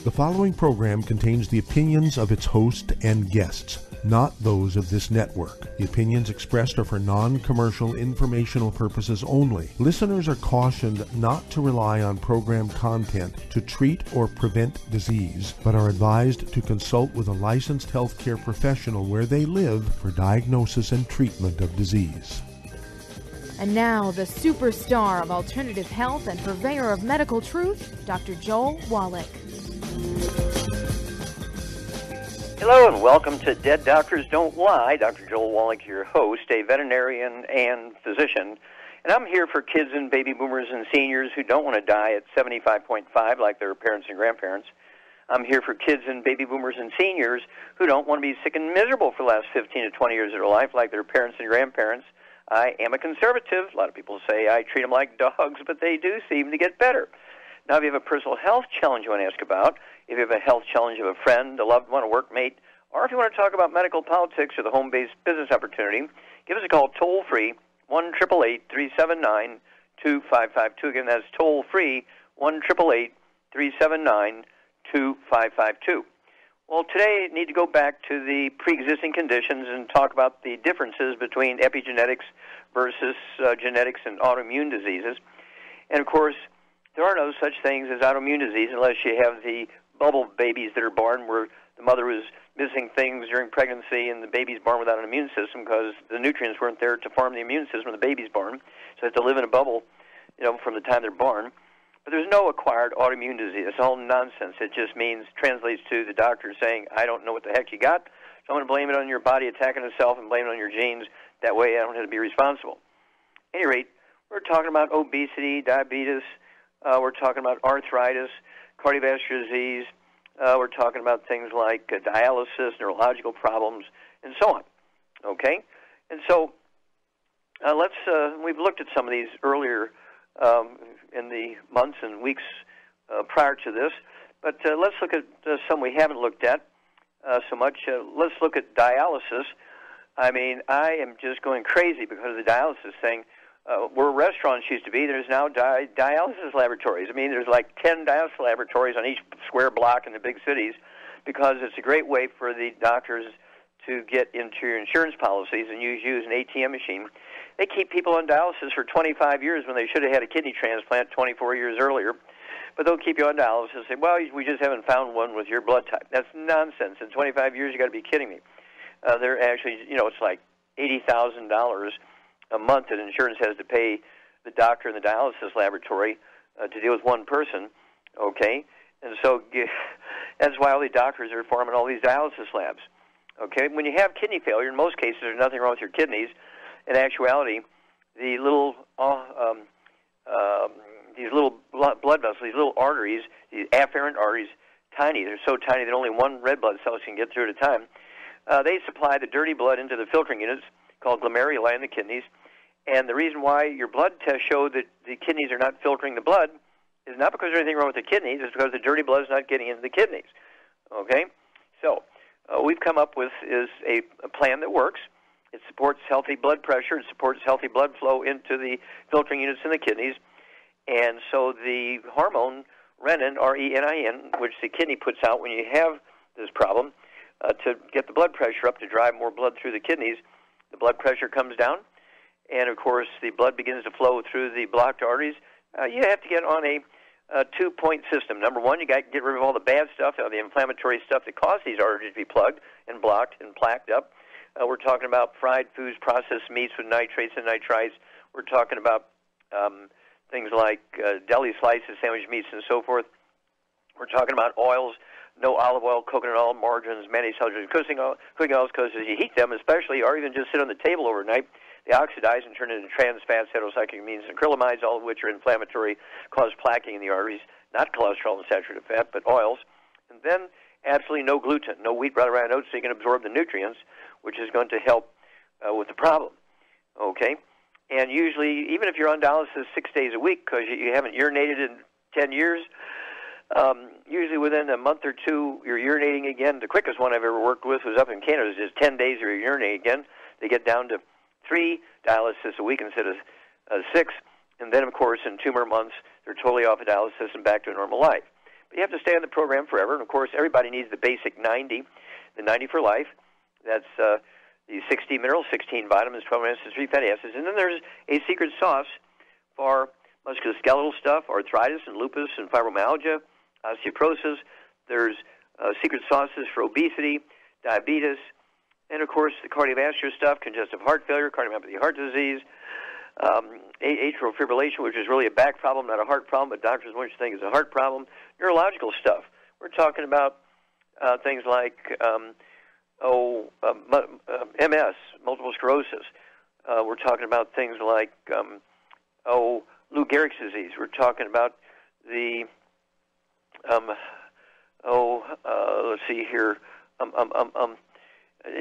The following program contains the opinions of its host and guests, not those of this network. The opinions expressed are for non-commercial informational purposes only. Listeners are cautioned not to rely on program content to treat or prevent disease, but are advised to consult with a licensed healthcare professional where they live for diagnosis and treatment of disease. And now, the superstar of alternative health and purveyor of medical truth, Dr. Joel Wallach. Hello and welcome to Dead Doctors Don't Lie. Dr. Joel Wallach, your host, a veterinarian and physician. And I'm here for kids and baby boomers and seniors who don't want to die at 75.5 like their parents and grandparents. I'm here for kids and baby boomers and seniors who don't want to be sick and miserable for the last 15 to 20 years of their life like their parents and grandparents. I am a conservative. A lot of people say I treat them like dogs, but they do seem to get better. Now, if you have a personal health challenge you want to ask about, if you have a health challenge of a friend, a loved one, a workmate, or if you want to talk about medical politics or the home-based business opportunity, give us a call toll-free, 1-888-379-2552. Again, that's toll-free, 1-888-379-2552. Well, today I need to go back to the pre-existing conditions and talk about the differences between epigenetics versus genetics and autoimmune diseases. And, of course, there are no such things as autoimmune disease unless you have the bubble babies that are born where the mother was missing things during pregnancy and the baby's born without an immune system because the nutrients weren't there to form the immune system when the baby's born. So they have to live in a bubble, from the time they're born. But there's no acquired autoimmune disease. It's all nonsense. It just translates to the doctor saying, I don't know what the heck you got, so I'm going to blame it on your body attacking itself and blame it on your genes. That way I don't have to be responsible. At any rate, we're talking about obesity, diabetes, we're talking about arthritis, cardiovascular disease, we're talking about things like dialysis, neurological problems, and so on. Okay? And so we've looked at some of these earlier in the months and weeks prior to this, but let's look at some we haven't looked at so much. Let's look at dialysis. I mean, I am just going crazy because of the dialysis thing. Where restaurants used to be, there's now dialysis laboratories. I mean, there's like 10 dialysis laboratories on each square block in the big cities because it's a great way for the doctors to get into your insurance policies and use an ATM machine. They keep people on dialysis for 25 years when they should have had a kidney transplant 24 years earlier. But they'll keep you on dialysis and say, well, we just haven't found one with your blood type. That's nonsense. In 25 years, you got to be kidding me. They're actually, it's like $80,000 a month that insurance has to pay the doctor in the dialysis laboratory to deal with one person, okay? And so that's why all the doctors are forming all these dialysis labs, okay? When you have kidney failure, in most cases there's nothing wrong with your kidneys. In actuality, the little these little blood vessels, these little arteries, these afferent arteries, tiny. They're so tiny that only one red blood cell can get through at a time. They supply the dirty blood into the filtering units called glomeruli in the kidneys. And the reason why your blood tests show that the kidneys are not filtering the blood is not because there's anything wrong with the kidneys. It's because the dirty blood is not getting into the kidneys. Okay? So we've come up with is a plan that works. It supports healthy blood pressure. It supports healthy blood flow into the filtering units in the kidneys. And so the hormone renin, R-E-N-I-N, which the kidney puts out when you have this problem, to get the blood pressure up to drive more blood through the kidneys, the blood pressure comes down. And, of course, the blood begins to flow through the blocked arteries. You have to get on a two-point system. Number one, you got to get rid of all the bad stuff, the inflammatory stuff that caused these arteries to be plugged and blocked and plaqued up. We're talking about fried foods, processed meats with nitrates and nitrites. We're talking about things like deli slices, sandwich meats, and so forth. We're talking about oils, no olive oil, coconut oil, margarines, mayonnaise, cooking oils, because as you heat them, especially, or even just sit on the table overnight, they oxidize and turn into trans fats, heterocyclamines, and acrylamides, all of which are inflammatory, cause plaquing in the arteries, not cholesterol and saturated fat, but oils. And then absolutely no gluten, no wheat, rye, and oats, so you can absorb the nutrients, which is going to help with the problem. Okay? And usually, even if you're on dialysis 6 days a week because you haven't urinated in 10 years, usually within a month or two, you're urinating again. The quickest one I've ever worked with was up in Canada. It was just 10 days you're urinating again. They get down to 3 dialysis a week instead of 6. And then, of course, in 2 more months, they're totally off of dialysis and back to a normal life. But you have to stay on the program forever. And, of course, everybody needs the basic 90, the 90 for life. That's the 60 minerals, 16 vitamins, 12 acids, 3 fatty acids. And then there's a secret sauce for musculoskeletal stuff, arthritis and lupus and fibromyalgia, osteoporosis. There's secret sauces for obesity, diabetes, and, of course, the cardiovascular stuff, congestive heart failure, cardiomyopathy, heart disease, atrial fibrillation, which is really a back problem, not a heart problem, but doctors want you to think it's a heart problem, neurological stuff. We're talking about things like MS, multiple sclerosis. We're talking about things like, Lou Gehrig's disease. We're talking about the, let's see here,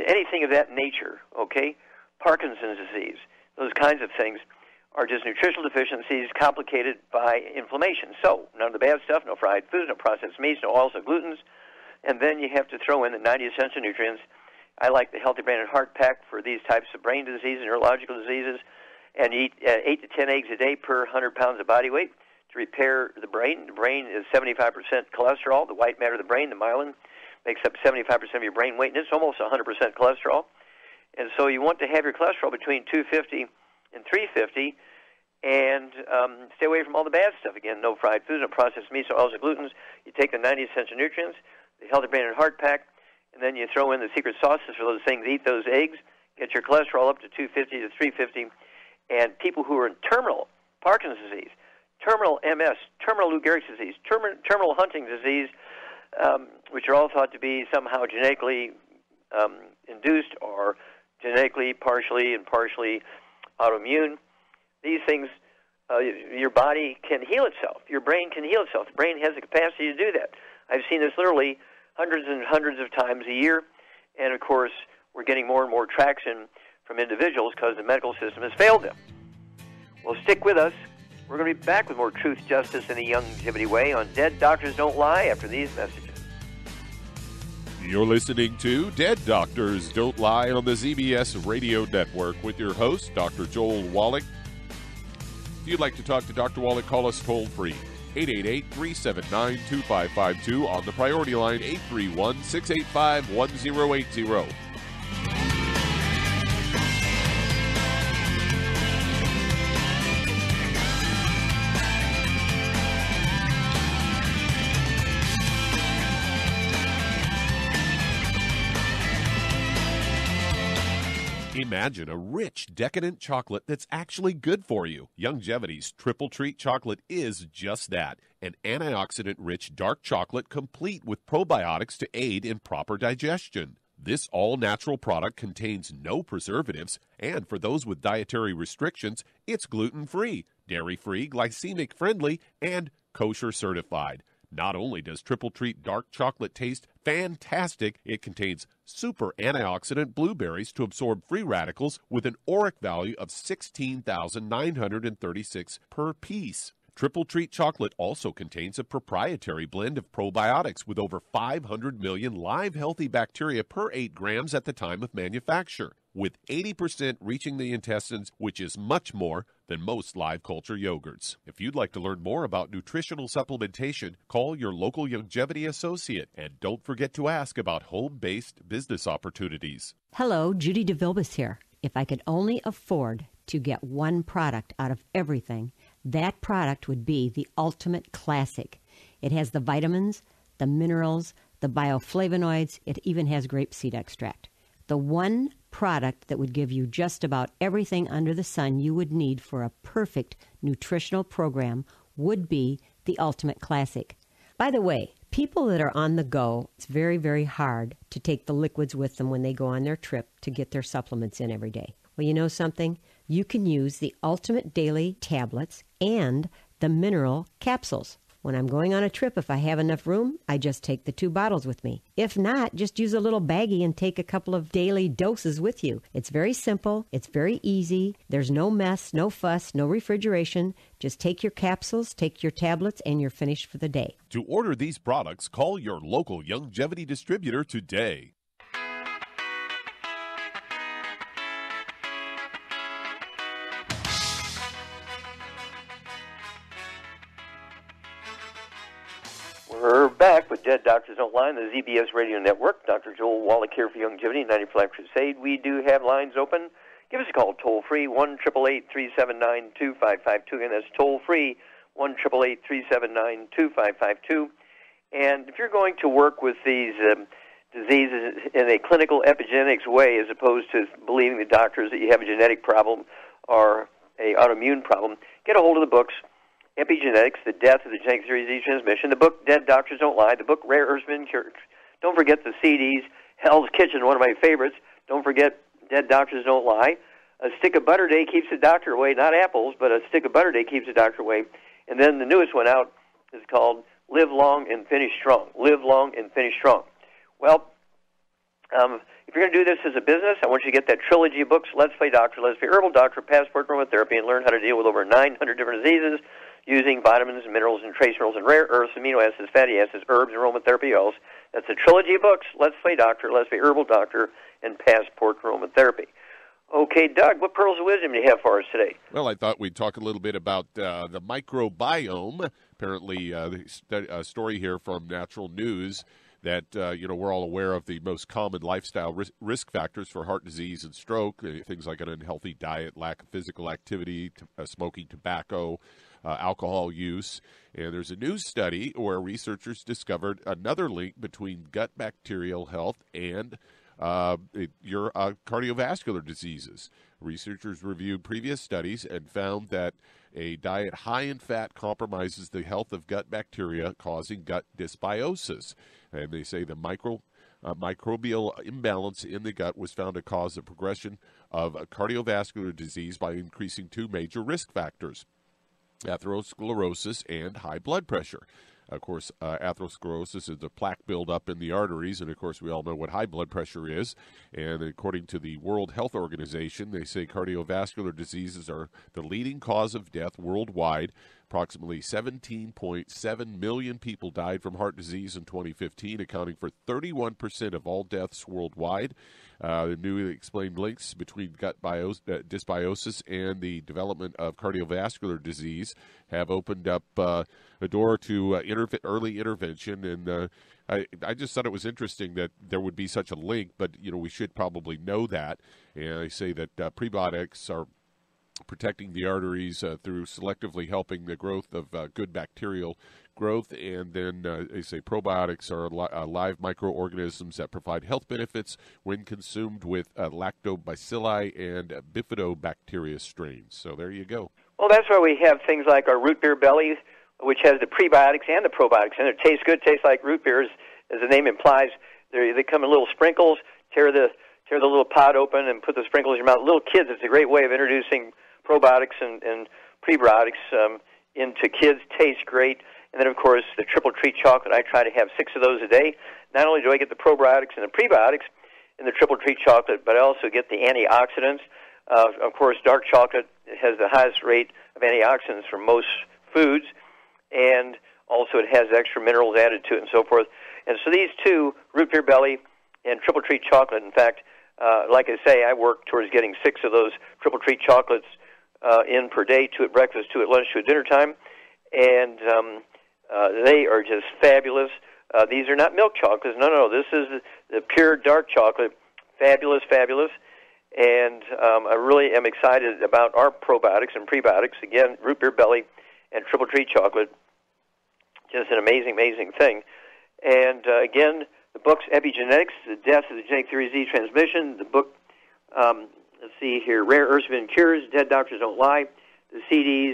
anything of that nature, okay? Parkinson's disease. Those kinds of things are just nutritional deficiencies complicated by inflammation. So, none of the bad stuff, no fried foods, no processed meats, no oils, no glutens. And then you have to throw in the 90 essential nutrients. I like the Healthy Brain and Heart Pack for these types of brain diseases, neurological diseases, and eat 8 to 10 eggs a day per 100 pounds of body weight to repair the brain. The brain is 75% cholesterol. The white matter of the brain, the myelin, makes up 75% of your brain weight, and it's almost 100% cholesterol. And so you want to have your cholesterol between 250 and 350, and stay away from all the bad stuff. Again, no fried foods, no processed meats, no oils, or glutens. You take the 90 essential nutrients, the Healthy Brain and Heart Pack, and then you throw in the secret sauces for those things. Eat those eggs, get your cholesterol up to 250 to 350. And people who are in terminal Parkinson's disease, terminal MS, terminal Lou Gehrig's disease, terminal Huntington's disease, which are all thought to be somehow genetically induced or genetically partially autoimmune. These things, your body can heal itself. Your brain can heal itself. The brain has the capacity to do that. I've seen this literally hundreds and hundreds of times a year. And, of course, we're getting more and more traction from individuals because the medical system has failed them. Well, stick with us. We're going to be back with more truth, justice, in a longevity way on Dead Doctors Don't Lie after these messages. You're listening to Dead Doctors Don't Lie on the ZBS Radio Network with your host, Dr. Joel Wallach. If you'd like to talk to Dr. Wallach, call us toll-free, 888-379-2552 on the priority line, 831-685-1080. Imagine a rich, decadent chocolate that's actually good for you. Youngevity's Triple Treat chocolate is just that, an antioxidant-rich dark chocolate complete with probiotics to aid in proper digestion. This all-natural product contains no preservatives, and for those with dietary restrictions, it's gluten-free, dairy-free, glycemic-friendly, and kosher certified. Not only does Triple Treat dark chocolate taste fantastic, it contains super antioxidant blueberries to absorb free radicals with an ORAC value of 16,936 per piece. Triple Treat chocolate also contains a proprietary blend of probiotics with over 500 million live healthy bacteria per 8 grams at the time of manufacture, with 80% reaching the intestines, which is much more than most live culture yogurts. If you'd like to learn more about nutritional supplementation, call your local Youngevity associate, and don't forget to ask about home-based business opportunities. Hello, Judy DeVilbus here. If I could only afford to get one product out of everything, that product would be the Ultimate Classic. It has the vitamins, the minerals, the bioflavonoids. It even has grapeseed extract. The one product that would give you just about everything under the sun you would need for a perfect nutritional program would be the Ultimate Classic. By the way, people that are on the go, it's very, very hard to take the liquids with them when they go on their trip to get their supplements in every day. Well, you know something? You can use the Ultimate Daily tablets and the mineral capsules. When I'm going on a trip, if I have enough room, I just take the 2 bottles with me. If not, just use a little baggie and take a couple of daily doses with you. It's very simple. It's very easy. There's no mess, no fuss, no refrigeration. Just take your capsules, take your tablets, and you're finished for the day. To order these products, call your local Youngevity distributor today. We're Dead Doctors Don't Lie on the ZBS Radio Network. Dr. Joel Wallach here for Longevity 90 for Life Crusade. We do have lines open. Give us a call toll-free, 1-888-379-2552. Again, that's toll-free, 1-888-379-2552. And if you're going to work with these diseases in a clinical epigenetics way, as opposed to believing the doctors that you have a genetic problem or an autoimmune problem, get a hold of the books, Epigenetics, The Death of the Genetic Theory of Disease Transmission, the book Dead Doctors Don't Lie, the book Rare Earths Been Cured. Don't forget the CDs, Hell's Kitchen, one of my favorites. Don't forget Dead Doctors Don't Lie. A stick of butter a day keeps the doctor away, not apples, but a stick of butter a day keeps the doctor away. And then the newest one out is called Live Long and Finish Strong. Live Long and Finish Strong. Well, if you're going to do this as a business, I want you to get that trilogy of books, Let's Play Doctor, Let's Play Herbal Doctor, Passport Aromatherapy, and learn how to deal with over 900 different diseases using vitamins, minerals, and trace minerals, and rare earths, amino acids, fatty acids, herbs, and aromatherapy oils. That's a trilogy of books, Let's Play Doctor, Let's Play Herbal Doctor, and Passport Aromatherapy. Okay, Doug, what pearls of wisdom do you have for us today? Well, I thought we'd talk a little bit about the microbiome. Apparently, a story here from Natural News that, we're all aware of the most common lifestyle risk factors for heart disease and stroke, things like an unhealthy diet, lack of physical activity, smoking tobacco, alcohol use. And there's a new study where researchers discovered another link between gut bacterial health and your cardiovascular diseases. Researchers reviewed previous studies and found that a diet high in fat compromises the health of gut bacteria, causing gut dysbiosis. And they say the microbial imbalance in the gut was found to cause the progression of cardiovascular disease by increasing two major risk factors: atherosclerosis and high blood pressure. Of course, atherosclerosis is the plaque buildup in the arteries, and of course we all know what high blood pressure is. And according to the World Health Organization, they say cardiovascular diseases are the leading cause of death worldwide. Approximately 17.7 million people died from heart disease in 2015, accounting for 31% of all deaths worldwide. The newly explained links between gut dysbiosis and the development of cardiovascular disease have opened up a door to early intervention. And I just thought it was interesting that there would be such a link, but we should probably know that. And I say that prebiotics are protecting the arteries through selectively helping the growth of good bacterial growth, and then they say probiotics are live microorganisms that provide health benefits when consumed with lactobacilli and bifidobacteria strains. So there you go. Well, that's why we have things like our root beer belly, which has the prebiotics and the probiotics, and it tastes good, tastes like root beers, as the name implies. They come in little sprinkles. Tear the little pod open and put the sprinkles in your mouth. Little kids, it's a great way of introducing probiotics and prebiotics into kids. Tastes great. And then, of course, the triple treat chocolate. I try to have 6 of those a day. Not only do I get the probiotics and the prebiotics in the triple treat chocolate, but I also get the antioxidants. Of course, dark chocolate has the highest rate of antioxidants from most foods, and also it has extra minerals added to it and so forth. And so these two, root beer belly and triple treat chocolate, in fact, like I say, I work towards getting 6 of those triple treat chocolates in per day, 2 at breakfast, 2 at lunch, 2 at dinner time, and they are just fabulous. These are not milk chocolates. No, this is the pure dark chocolate. Fabulous, fabulous. And I really am excited about our probiotics and prebiotics. Again, root beer belly and triple treat chocolate. Just an amazing, amazing thing. And again, the book's Epigenetics, The Death of the Genetic Theory of Disease Transmission. The book, let's see here, Rare Earths Been Cured, Dead Doctors Don't Lie. The CDs,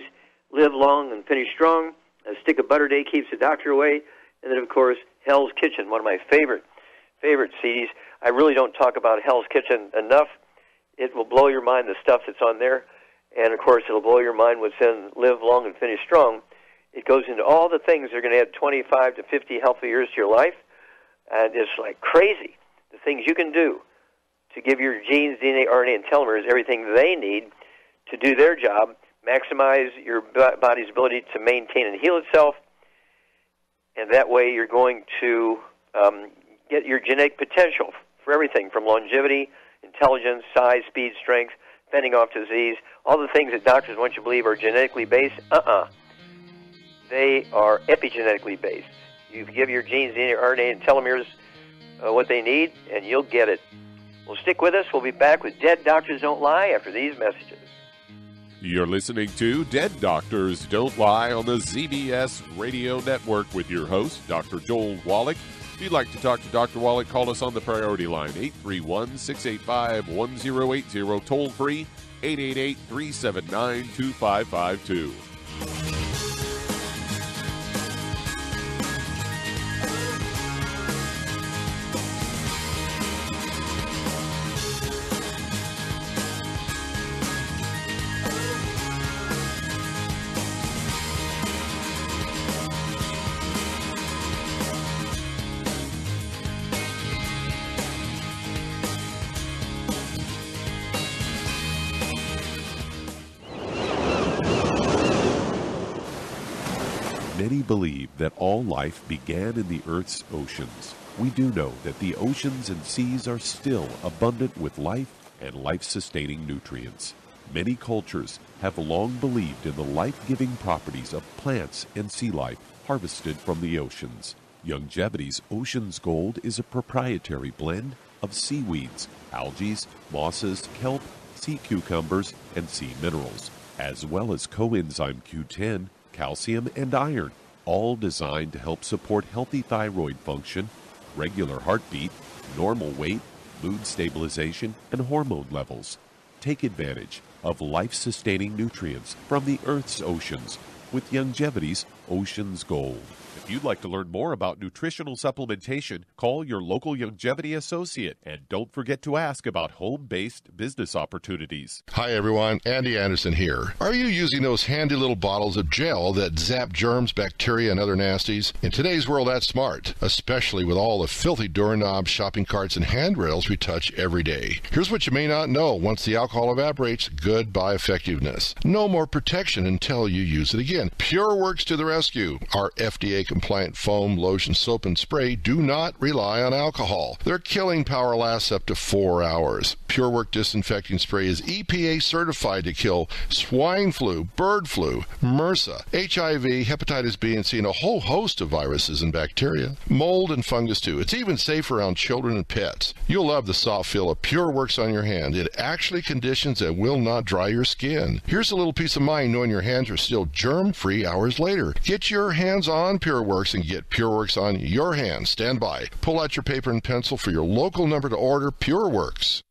Live Long and Finish Strong. A stick of butter a day keeps the doctor away. And then, of course, Hell's Kitchen, one of my favorite CDs. I really don't talk about Hell's Kitchen enough. It will blow your mind, the stuff that's on there. And, of course, it'll blow your mind what's in Live Long and Finish Strong. It goes into all the things that are going to add 25 to 50 healthy years to your life. And it's like crazy, the things you can do to give your genes, DNA, RNA, and telomeres everything they need to do their job, maximize your body's ability to maintain and heal itself, and that way you're going to get your genetic potential for everything from longevity, intelligence, size, speed, strength, fending off disease, all the things that doctors want you to believe are genetically based. They are epigenetically based. You give your genes, DNA, RNA, and telomeres what they need, and you'll get it. Well, stick with us. We'll be back with Dead Doctors Don't Lie after these messages. You're listening to Dead Doctors Don't Lie on the ZBS Radio Network with your host, Dr. Joel Wallach. If you'd like to talk to Dr. Wallach, call us on the priority line, 831-685-1080, toll free, 888-379-2552. Many believe that all life began in the Earth's oceans. We do know that the oceans and seas are still abundant with life and life-sustaining nutrients. Many cultures have long believed in the life-giving properties of plants and sea life harvested from the oceans. Youngevity's Ocean's Gold is a proprietary blend of seaweeds, algae, mosses, kelp, sea cucumbers, and sea minerals, as well as coenzyme Q10, calcium, and iron, all designed to help support healthy thyroid function, regular heartbeat, normal weight, mood stabilization, and hormone levels. Take advantage of life-sustaining nutrients from the Earth's oceans with Youngevity's Ocean's Gold. If you'd like to learn more about nutritional supplementation, call your local Youngevity associate, and don't forget to ask about home-based business opportunities. Hi everyone, Andy Anderson here. Are you using those handy little bottles of gel that zap germs, bacteria, and other nasties? In today's world, that's smart, especially with all the filthy doorknobs, shopping carts, and handrails we touch every day. Here's what you may not know. Once the alcohol evaporates, goodbye effectiveness. No more protection until you use it again. PureWorks to the rescue. Our FDA-compliant foam, lotion, soap, and spray do not rely on alcohol. Their killing power lasts up to 4 hours. PureWork disinfecting spray is EPA certified to kill swine flu, bird flu, MRSA, HIV, hepatitis B and C, and a whole host of viruses and bacteria. Mold and fungus too. It's even safe around children and pets. You'll love the soft feel of PureWorks on your hand. It actually conditions and will not dry your skin. Here's a little peace of mind knowing your hands are still germ-free hours later. Get your hands on PureWorks and get PureWorks on your hands. Stand by. Pull out your paper and pencil for your local number to order PureWorks.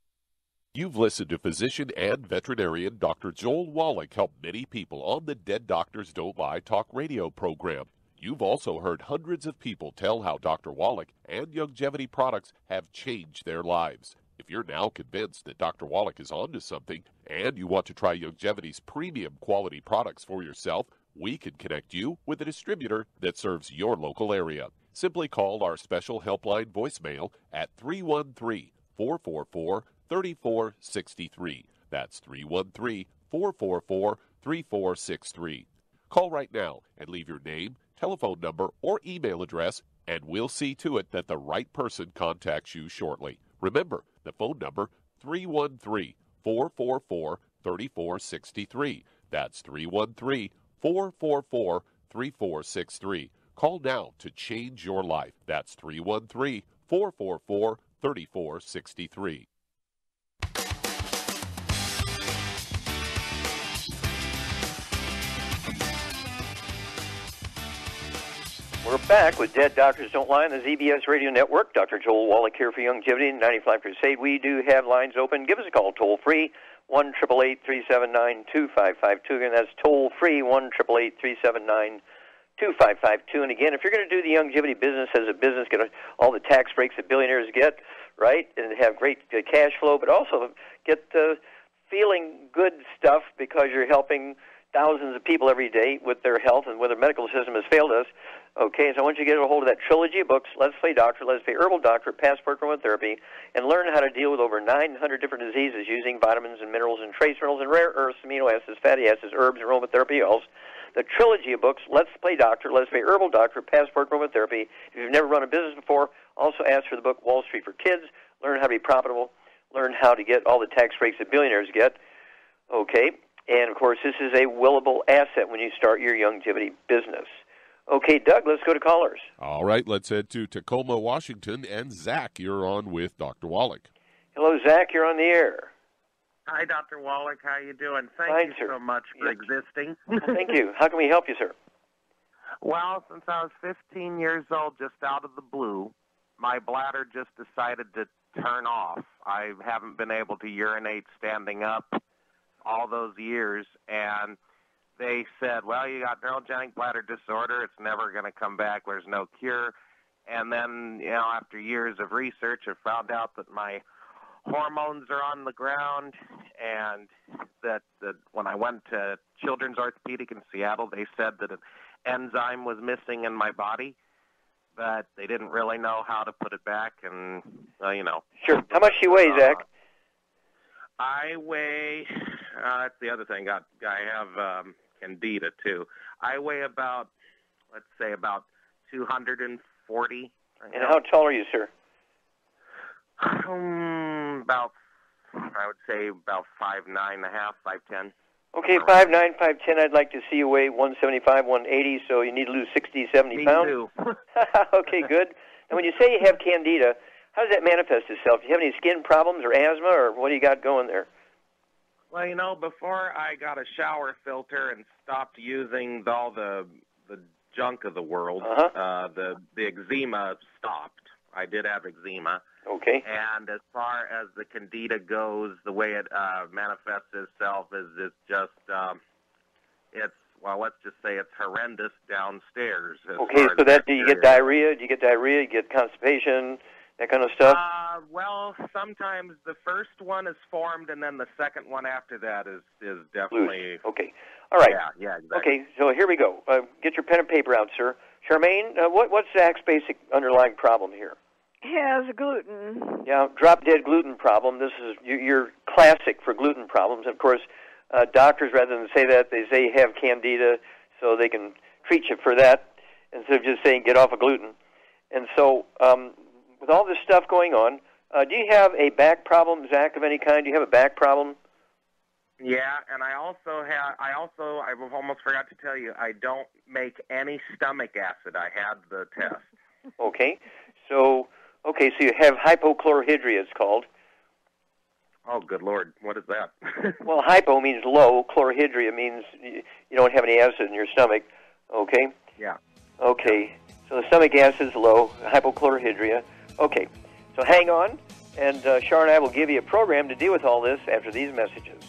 You've listened to physician and veterinarian Dr. Joel Wallach help many people on the Dead Doctors Don't Lie talk radio program. You've also heard hundreds of people tell how Dr. Wallach and Youngevity products have changed their lives. If you're now convinced that Dr. Wallach is onto something and you want to try Youngevity's premium quality products for yourself, we can connect you with a distributor that serves your local area. Simply call our special helpline voicemail at 313-444-3463. That's 313-444-3463. Call right now and leave your name, telephone number, or email address, and we'll see to it that the right person contacts you shortly. Remember, the phone number, 313-444-3463. That's 313-444-3463. Call now to change your life. That's 313-444-3463. We're back with Dead Doctors Don't Lie on the ZBS Radio Network. Dr. Joel Wallach here for Youngevity and 95 Crusade. We do have lines open. Give us a call toll-free, 1-888-379-2552. Again, that's toll-free, 1-888-379-2552. And again, if you're going to do the Youngevity business as a business, get all the tax breaks that billionaires get, right, and have great cash flow, but also get feeling good stuff because you're helping thousands of people every day with their health and where the medical system has failed us. Okay, so I want you to get a hold of that trilogy of books, Let's Play Doctor, Let's Play Herbal Doctor, Passport Aromatherapy, and learn how to deal with over 900 different diseases using vitamins and minerals and trace minerals and rare earths, amino acids, fatty acids, herbs, and aromatherapy oils. The trilogy of books, Let's Play Doctor, Let's Play Herbal Doctor, Passport Aromatherapy. If you've never run a business before, also ask for the book Wall Street for Kids. Learn how to be profitable. Learn how to get all the tax breaks that billionaires get. Okay, and of course, this is a willable asset when you start your Youngevity business. Okay, Doug, let's go to callers. All right, let's head to Tacoma, Washington. And Zach, you're on with Dr. Wallach. Hello, Zach. You're on the air. Hi, Dr. Wallach. How you doing? Fine, Thank you sir. so much for existing. Thank you. How can we help you, sir? Well, since I was 15 years old, just out of the blue, my bladder just decided to turn off. I haven't been able to urinate standing up all those years, and they said, well, you got neurogenic bladder disorder. It's never going to come back. There's no cure. And then, after years of research, I found out that my hormones are on the ground, and that when I went to Children's Orthopedic in Seattle, they said that an enzyme was missing in my body, but they didn't really know how to put it back, and, Sure. How much do you weigh, Zach? I weigh, that's the other thing, I have candida, too. I weigh about 240. And how tall are you, sir? About 5'9.5", 5'10". Okay, 5'9", 5'10". I'd like to see you weigh 175, 180, so you need to lose 60, 70 pounds. Me too. Okay, good. And when you say you have candida, how does that manifest itself? Do you have any skin problems or asthma, or what do you got going there? Well, before I got a shower filter and stopped using all the junk of the world, the eczema stopped. I did have eczema. Okay. And as far as the candida goes, the way it manifests itself is it's just, let's just say it's horrendous downstairs. Okay, so that, do you get diarrhea? Do you get diarrhea? You get constipation? That kind of stuff? Well, sometimes the first one is formed, and then the second one after that is definitely... Loose. Okay. All right. Yeah, exactly. Okay, so here we go. Get your pen and paper out, sir. Charmaine, what's Zach's basic underlying problem here? He has gluten. Yeah, drop-dead gluten problem. This is you're classic for gluten problems. And of course, doctors, rather than say that, they say you have candida, so they can treat you for that instead of just saying get off of gluten. And so, with all this stuff going on, do you have a back problem, Zach, of any kind? Do you have a back problem? Yeah, and I almost forgot to tell you, I don't make any stomach acid. I had the test. Okay, so you have hypochlorhydria, it's called. Oh, good Lord, what is that? Well, hypo means low, chlorhydria means you don't have any acid in your stomach, okay? Yeah. Okay, so the stomach acid's low, hypochlorhydria. Okay, so hang on, and Char and I will give you a program to deal with all this after these messages.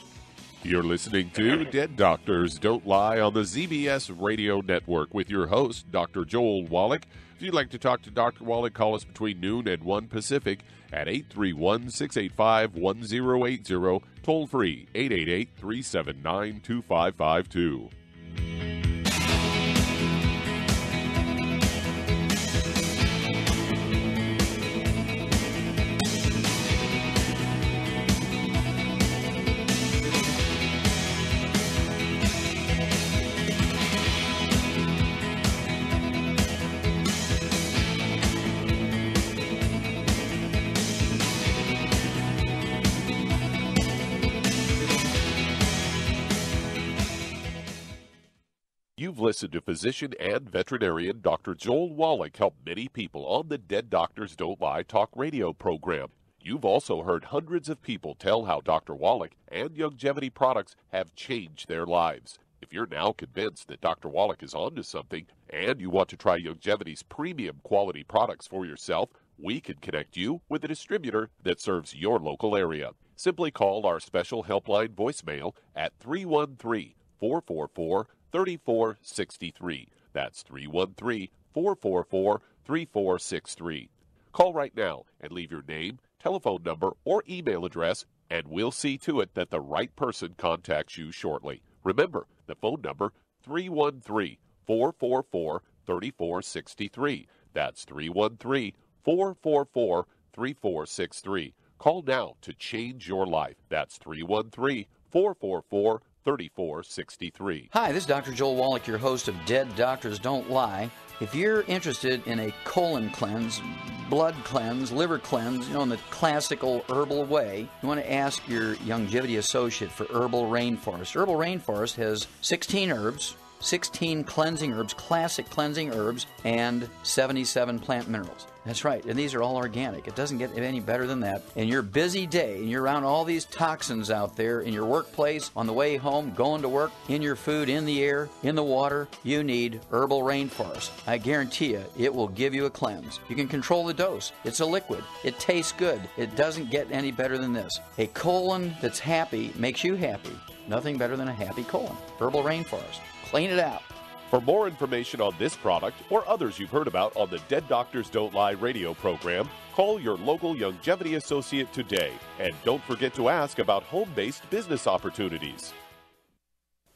You're listening to Dead Doctors Don't Lie on the ZBS Radio Network with your host, Dr. Joel Wallach. If you'd like to talk to Dr. Wallach, call us between noon and 1 Pacific at 831-685-1080, toll free 888-379-2552. You've listened to physician and veterinarian Dr. Joel Wallach help many people on the Dead Doctors Don't Lie talk radio program. You've also heard hundreds of people tell how Dr. Wallach and Youngevity products have changed their lives. If you're now convinced that Dr. Wallach is onto something and you want to try Youngevity's premium quality products for yourself, we can connect you with a distributor that serves your local area. Simply call our special helpline voicemail at 313-444-3463. That's 313-444-3463. Call right now and leave your name, telephone number, or email address, and we'll see to it that the right person contacts you shortly. Remember, the phone number, 313-444-3463. That's 313-444-3463. Call now to change your life. That's 313-444-3463. Hi, this is Dr. Joel Wallach, your host of Dead Doctors Don't Lie. If you're interested in a colon cleanse, blood cleanse, liver cleanse, in the classical herbal way, you want to ask your Youngevity associate for Herbal Rainforest. Herbal Rainforest has 16 herbs, 16 cleansing herbs, classic cleansing herbs, and 77 plant minerals. That's right, and these are all organic. It doesn't get any better than that. In your busy day, and you're around all these toxins out there in your workplace, on the way home, going to work, in your food, in the air, in the water, you need Herbal Rainforest. I guarantee you, it will give you a cleanse. You can control the dose. It's a liquid. It tastes good. It doesn't get any better than this. A colon that's happy makes you happy. Nothing better than a happy colon. Herbal Rainforest. Clean it out. For more information on this product or others you've heard about on the Dead Doctors Don't Lie radio program, call your local Longevity associate today. And don't forget to ask about home-based business opportunities.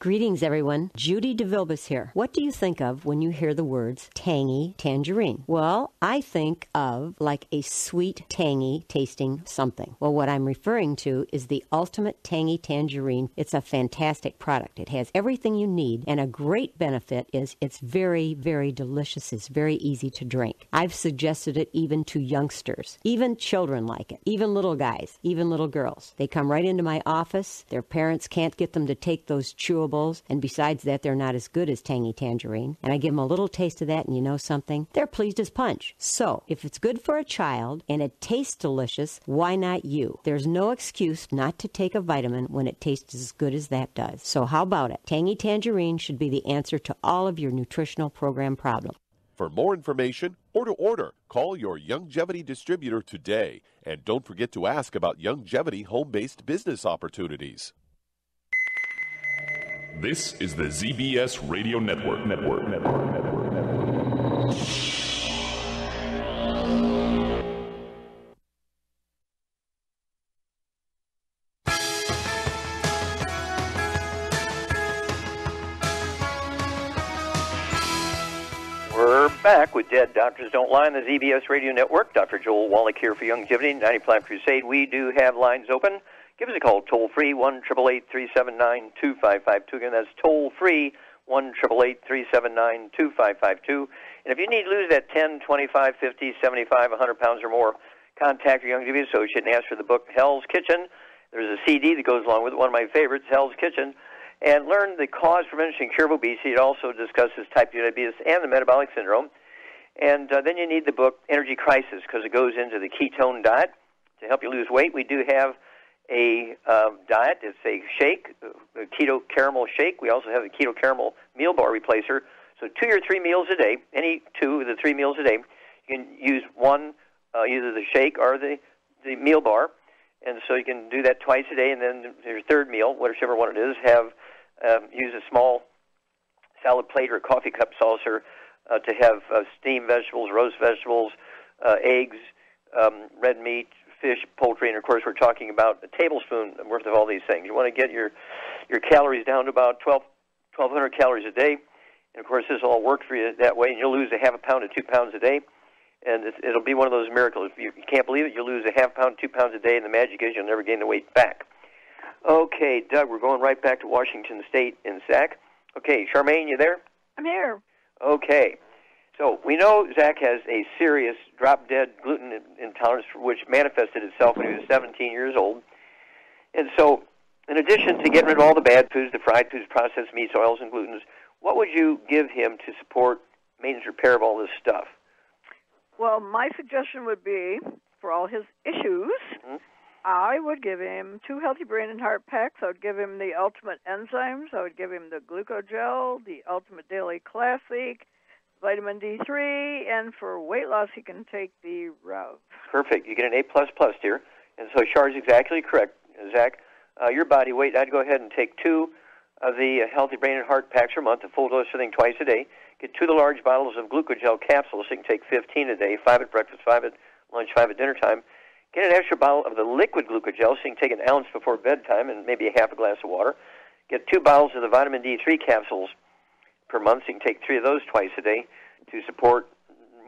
Greetings, everyone. Judy DeVilbus here. What do you think of when you hear the words tangy tangerine? Well, I think of like a sweet, tangy tasting something. Well, what I'm referring to is the Ultimate Tangy Tangerine. It's a fantastic product. It has everything you need, and a great benefit is it's very, very delicious. It's very easy to drink. I've suggested it even to youngsters. Even children like it. Even little guys. Even little girls. They come right into my office. Their parents can't get them to take those chewable, and besides that, they're not as good as tangy tangerine. And I give them a little taste of that, and you know something? They're pleased as punch. So, if it's good for a child and it tastes delicious, why not you? There's no excuse not to take a vitamin when it tastes as good as that does. So how about it? Tangy tangerine should be the answer to all of your nutritional program problems. For more information or to order, call your Longevity distributor today. And don't forget to ask about Longevity home-based business opportunities. This is the ZBS Radio Network. We're back with Dead Doctors Don't Lie on the ZBS Radio Network. Dr. Joel Wallach here for Longevity 95 Crusade. We do have lines open. Give us a call, toll-free, 1-888-379-2552. Again, that's toll-free, 1-888-379-2552. And if you need to lose that 10, 25, 50, 75, 100 pounds or more, contact your Longevity associate and ask for the book Hell's Kitchen. There's a CD that goes along with it, one of my favorites, Hell's Kitchen. And learn the cause, prevention, and cure of obesity. It also discusses type 2 diabetes and the metabolic syndrome. And then you need the book Energy Crisis, because it goes into the ketone diet to help you lose weight. We do have a diet. It's a shake, a keto caramel shake. We also have a keto caramel meal bar replacer. So 2 or 3 meals a day, any 2 of the 3 meals a day, you can use one, either the shake or the meal bar. And so you can do that twice a day, and then your third meal, whichever one it is, use a small salad plate or a coffee cup saucer to have steamed vegetables, roast vegetables, eggs, red meat, fish, poultry, and of course we're talking about a tablespoon worth of all these things. You want to get your calories down to about 1,200 calories a day, and of course this will all work for you that way, and you'll lose a half a pound to 2 pounds a day, and it'll be one of those miracles. If you can't believe it, you'll lose a half pound, 2 pounds a day, and the magic is you'll never gain the weight back. Okay, Doug, we're going right back to Washington State in Zach. Okay, Charmaine, you there? I'm here. Okay. So we know Zach has a serious drop-dead gluten intolerance, which manifested itself when he was 17 years old. And so in addition to getting rid of all the bad foods, the fried foods, processed meats, oils, and glutens, what would you give him to support maintenance repair of all this stuff? Well, my suggestion would be, for all his issues, I would give him 2 Healthy Brain and Heart Packs. I would give him the Ultimate Enzymes. I would give him the Glucogel, the Ultimate Daily Classic, vitamin D3, and for weight loss, he can take the Rev. Perfect. You get an A++, dear. And so Char's exactly correct. Zach, your body weight, I'd go ahead and take 2 of the Healthy Brain and Heart Packs per month, a full dose of thing twice a day. Get 2 of the large bottles of Glucogel capsules, so you can take 15 a day, 5 at breakfast, 5 at lunch, 5 at dinner time. Get an extra bottle of the liquid Glucogel, so you can take an ounce before bedtime and maybe a half a glass of water. Get 2 bottles of the vitamin D3 capsules per month, so you can take 3 of those twice a day to support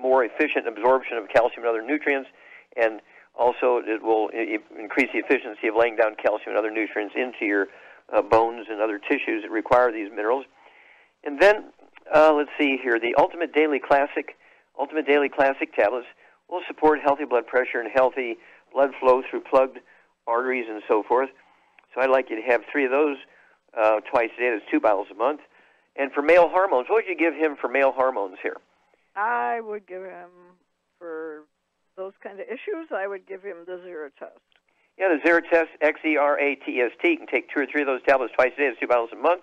more efficient absorption of calcium and other nutrients, and also it will increase the efficiency of laying down calcium and other nutrients into your bones and other tissues that require these minerals. And then, let's see here, the Ultimate Daily Classic tablets will support healthy blood pressure and healthy blood flow through plugged arteries and so forth. So I'd like you to have 3 of those twice a day. That's 2 bottles a month. And for male hormones, what would you give him for male hormones here? I would give him, for those kind of issues, I would give him the Zeratest. Yeah, the Zeratest, Xeratest. You can take 2 or 3 of those tablets twice a day. It's 2 bottles a month.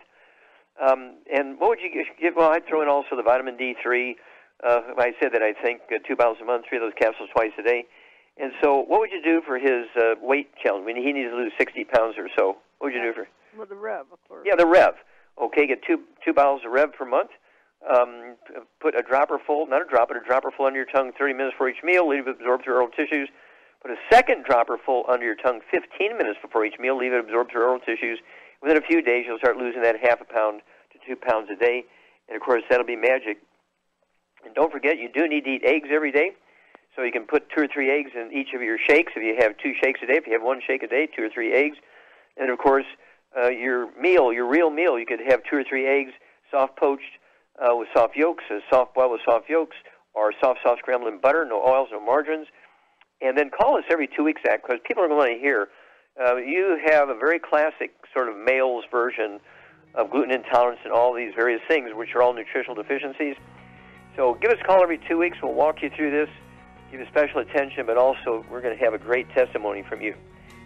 And what would you give? Well, I'd throw in also the vitamin D3. I said that I think 2 bottles a month, 3 of those capsules twice a day. And so what would you do for his weight challenge? When he needs to lose 60 pounds or so, what would you do for? Well, the Rev, of course. Yeah, the Rev. Okay, get two bottles of Rev per month. Put a dropper full, not a drop, but a dropper full under your tongue 30 minutes before each meal. Leave it absorb through oral tissues. Put a second dropper full under your tongue 15 minutes before each meal. Leave it absorb through oral tissues. Within a few days, you'll start losing that ½ pound to 2 pounds a day. And, of course, that'll be magic. And don't forget, you do need to eat eggs every day. So you can put 2 or 3 eggs in each of your shakes. If you have 2 shakes a day, if you have 1 shake a day, 2 or 3 eggs. And, of course, your meal, your real meal, you could have 2 or 3 eggs, soft poached with soft yolks, soft boiled with soft yolks, or soft scrambled in butter, no oils, no margarines. And then call us every 2 weeks, because people are going to hear you have a very classic sort of male's version of gluten intolerance and all these various things, which are all nutritional deficiencies. So give us a call every 2 weeks. We'll walk you through this, give you special attention, but also we're going to have a great testimony from you.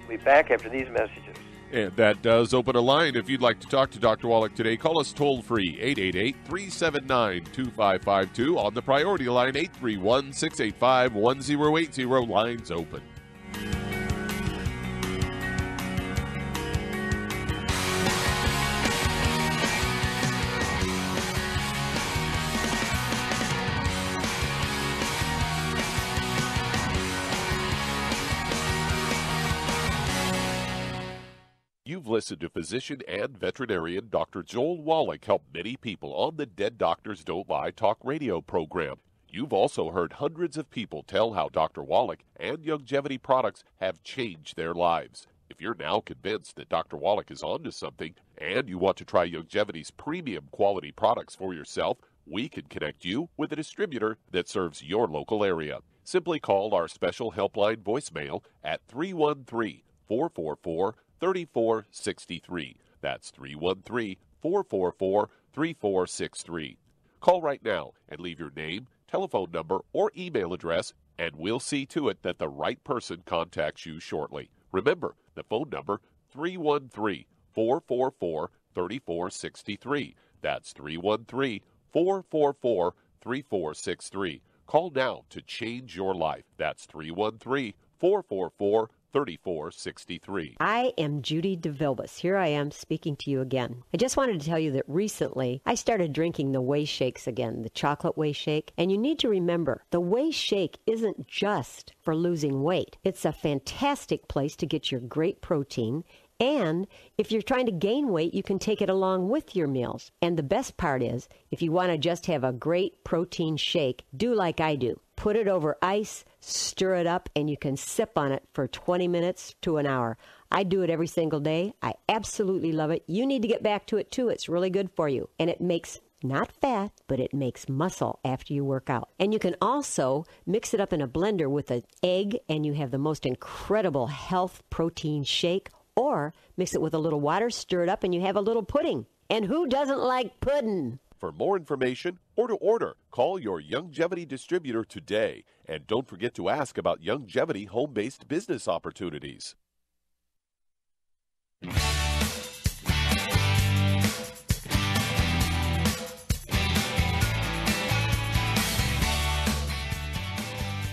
We'll be back after these messages. And that does open a line. If you'd like to talk to Dr. Wallach today, call us toll-free, 888-379-2552. On the priority line, 831-685-1080. Lines open. You've listened to physician and veterinarian Dr. Joel Wallach help many people on the Dead Doctors Don't Lie talk radio program. You've also heard hundreds of people tell how Dr. Wallach and Youngevity products have changed their lives. If you're now convinced that Dr. Wallach is onto something and you want to try Youngevity's premium quality products for yourself, we can connect you with a distributor that serves your local area. Simply call our special helpline voicemail at 313-444-3463. That's 313-444-3463. Call right now and leave your name, telephone number, or email address, and we'll see to it that the right person contacts you shortly. Remember, the phone number, 313-444-3463. That's 313-444-3463. Call now to change your life. That's 313-444-3463. I am Judy DeVilbus. Here I am speaking to you again. I just wanted to tell you that recently I started drinking the Whey Shakes again, the chocolate Whey Shake. And you need to remember, the Whey Shake isn't just for losing weight. It's a fantastic place to get your great protein. And if you're trying to gain weight, you can take it along with your meals. And the best part is, if you want to just have a great protein shake, do like I do. Put it over ice, stir it up, and you can sip on it for 20 minutes to an hour. I do it every single day. I absolutely love it. You need to get back to it, too. It's really good for you. And it makes not fat, but it makes muscle after you work out. And you can also mix it up in a blender with an egg, and you have the most incredible health protein shake. Or mix it with a little water, stir it up, and you have a little pudding. And who doesn't like pudding? For more information or to order, call your Youngevity distributor today. And don't forget to ask about Youngevity home-based business opportunities.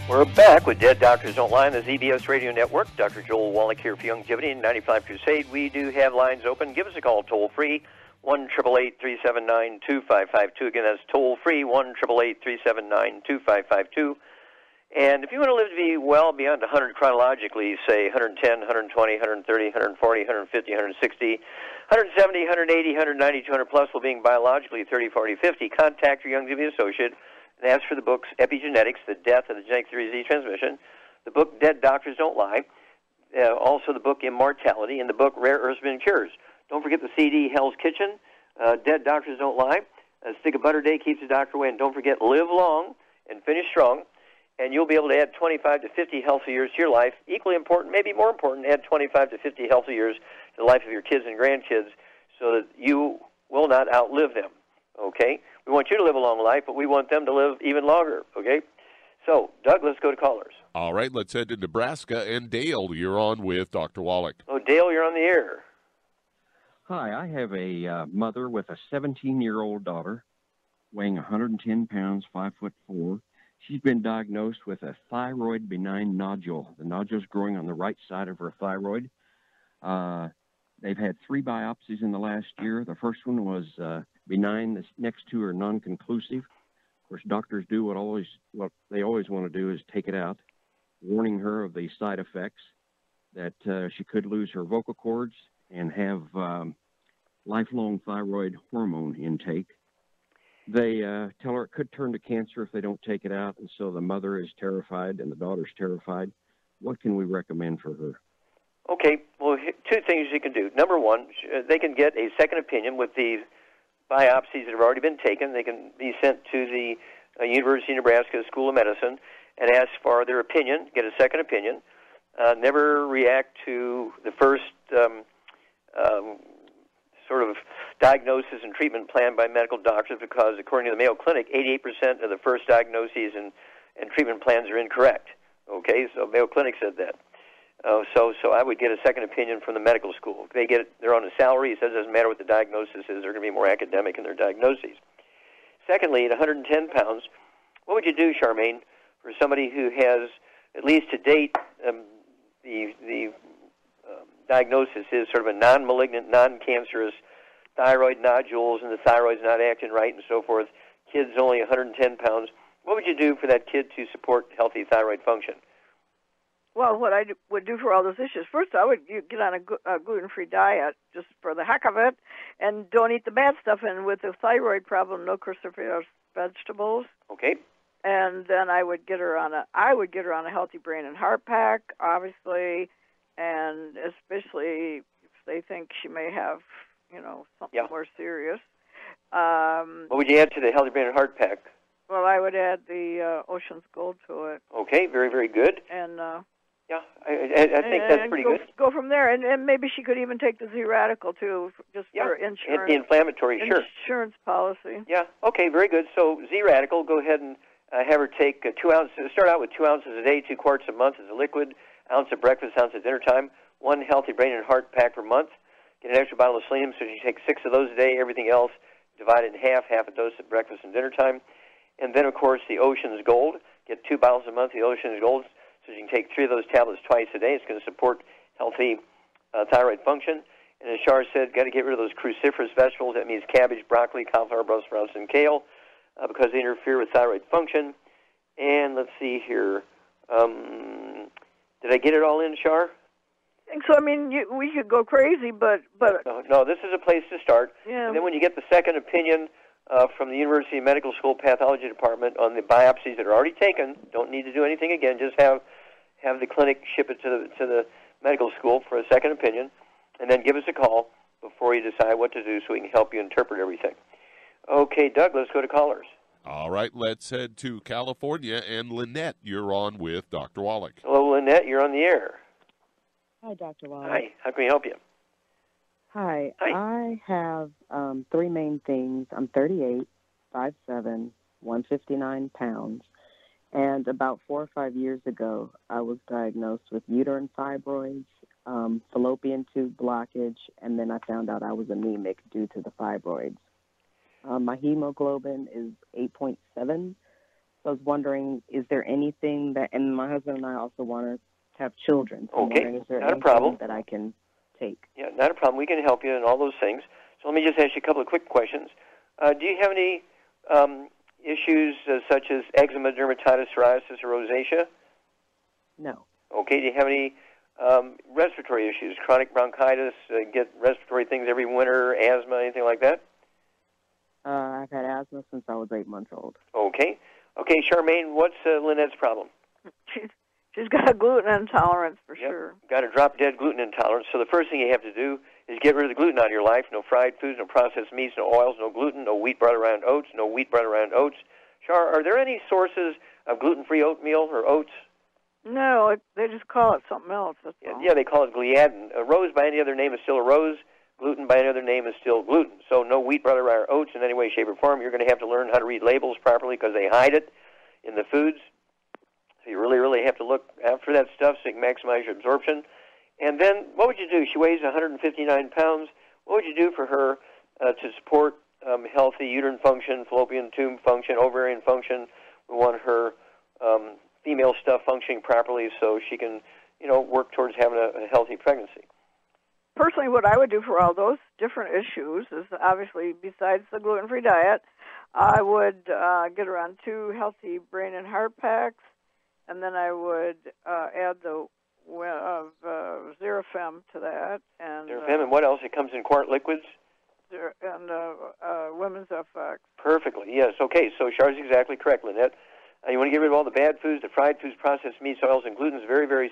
We're back with Dead Doctors Don't Lie on the ZBS Radio Network. Dr. Joel Wallach here for Youngevity and 95 Crusade. We do have lines open. Give us a call toll-free, 1-888-379-2552. Again, that's toll-free, 1-888-379-2552. And if you want to live to be well beyond 100 chronologically, say 110, 120, 130, 140, 150, 160, 170, 180, 190, 200 plus, while being biologically 30, 40, 50, contact your Youngevity associate and ask for the books Epigenetics, The Death of the Genetic Theory of Disease Transmission, the book Dead Doctors Don't Lie, also the book Immortality, and the book Rare Earths and Cures. Don't forget the CD Hell's Kitchen, Dead Doctors Don't Lie, A Stick of Butter Day Keeps the Doctor Away, and don't forget Live Long and Finish Strong, and you'll be able to add 25 to 50 healthy years to your life. Equally important, maybe more important, add 25 to 50 healthy years to the life of your kids and grandkids so that you will not outlive them. Okay? We want you to live a long life, but we want them to live even longer, okay? So, Doug, let's go to callers. All right, let's head to Nebraska. And Dale, you're on with Dr. Wallach. Oh, Dale, you're on the air. Hi, I have a mother with a 17-year-old daughter weighing 110 pounds, 5'4". She's been diagnosed with a thyroid benign nodule. The nodule's growing on the right side of her thyroid. They've had 3 biopsies in the last year. The first one was benign. The next 2 are non-conclusive. Of course, doctors do what they always want to do is take it out, warning her of the side effects, that she could lose her vocal cords and have lifelong thyroid hormone intake. They tell her it could turn to cancer if they don't take it out, and so the mother is terrified and the daughter's terrified. What can we recommend for her? Okay, well, 2 things you can do. Number 1, they can get a second opinion with the biopsies that have already been taken. They can be sent to the University of Nebraska School of Medicine and ask for their opinion, get a second opinion. Never react to the first sort of diagnosis and treatment plan by medical doctors, because according to the Mayo Clinic, 88% of the first diagnoses and treatment plans are incorrect. Okay, so Mayo Clinic said that. So I would get a second opinion from the medical school. They're on a salary. It says it doesn't matter what the diagnosis is. They're going to be more academic in their diagnoses. Secondly, at 110 pounds, what would you do, Charmaine, for somebody who has, at least to date, the diagnosis is sort of a non-malignant, non-cancerous thyroid nodules, and the thyroid's not acting right and so forth. Kid's only 110 pounds. What would you do for that kid to support healthy thyroid function? Well, what I would do for all those issues, first I would get on a gluten-free diet just for the heck of it, and don't eat the bad stuff. And with the thyroid problem, no cruciferous vegetables. Okay. And then I would get her on a healthy brain and heart pack, obviously, and especially if they think she may have, something more serious. What would you add to the healthy brain and heart pack? Well, I would add the Ocean's Gold to it. Okay, very, very good. And I think that's pretty good. Go from there, and maybe she could even take the Z-Radical too, just for insurance. Anti-inflammatory, sure. Insurance policy. Yeah. Okay, very good. So Z-Radical, go ahead and have her take 2 ounces. Start out with 2 ounces a day, 2 quarts a month as a liquid. Ounce at breakfast, ounce at dinner time. 1 healthy brain and heart pack per month. Get an extra bottle of selenium, so she takes 6 of those a day. Everything else, divide it in half a dose at breakfast and dinner time. And then, of course, the Ocean's Gold. Get 2 bottles a month of the Ocean's Gold, so you can take 3 of those tablets twice a day. It's going to support healthy thyroid function. And as Shar said, got to get rid of those cruciferous vegetables. That means cabbage, broccoli, cauliflower, Brussels sprouts, and kale, because they interfere with thyroid function. And let's see here. Did I get it all in, Shar? I think so. I mean, we could go crazy, but no, this is a place to start. Yeah. And then when you get the second opinion from the University Medical School Pathology Department on the biopsies that are already taken, don't need to do anything again. Just have the clinic ship it to the medical school for a second opinion, and then give us a call before you decide what to do, so we can help you interpret everything. Okay, Doug, let's go to callers. All right, let's head to California. And Lynette, you're on with Dr. Wallach. Hello, Lynette. You're on the air. Hi, Dr. Wallach. Hi. How can we help you? Hi. I have 3 main things. I'm 38, 5'7", 159 pounds. And about 4 or 5 years ago, I was diagnosed with uterine fibroids, fallopian tube blockage, and then I found out I was anemic due to the fibroids. My hemoglobin is 8.7. So I was wondering, is there anything that, and my husband and I also want to have children. So okay, is there not a problem. That I can take? Yeah, not a problem. We can help you in all those things. So let me just ask you a couple of quick questions. Do you have any issues such as eczema, dermatitis, psoriasis, or rosacea? No. Okay. Do you have any respiratory issues, chronic bronchitis, get respiratory things every winter, asthma, anything like that? I've had asthma since I was 8 months old. Okay. Okay, Charmaine, what's Lynette's problem? She's got a gluten intolerance for sure. Got a drop-dead gluten intolerance. So the first thing you have to do is get rid of the gluten out of your life. No fried foods, no processed meats, no oils, no gluten, no wheat bread around oats, no wheat bread around oats. Char, are there any sources of gluten-free oatmeal or oats? No, they just call it something else. That's all. Yeah, they call it gliadin. A rose by any other name is still a rose. gluten by another name is still gluten. So no wheat, butter, rye, or oats in any way, shape, or form. You're going to have to learn how to read labels properly because they hide it in the foods. So you really, really have to look out for that stuff so you can maximize your absorption. And then what would you do? She weighs 159 pounds. What would you do for her to support healthy uterine function, fallopian tube function, ovarian function? We want her female stuff functioning properly so she can, work towards having a healthy pregnancy. Personally, what I would do for all those different issues is obviously, besides the gluten-free diet, I would get her on 2 healthy brain and heart packs, and then I would add the Xerofem to that. And Xerofem, and what else? It comes in quart liquids? And women's FX. Perfectly, yes. Okay, so Char's exactly correct, Lynette. You want to get rid of all the bad foods, the fried foods, processed meats, oils, and glutens. Very, very.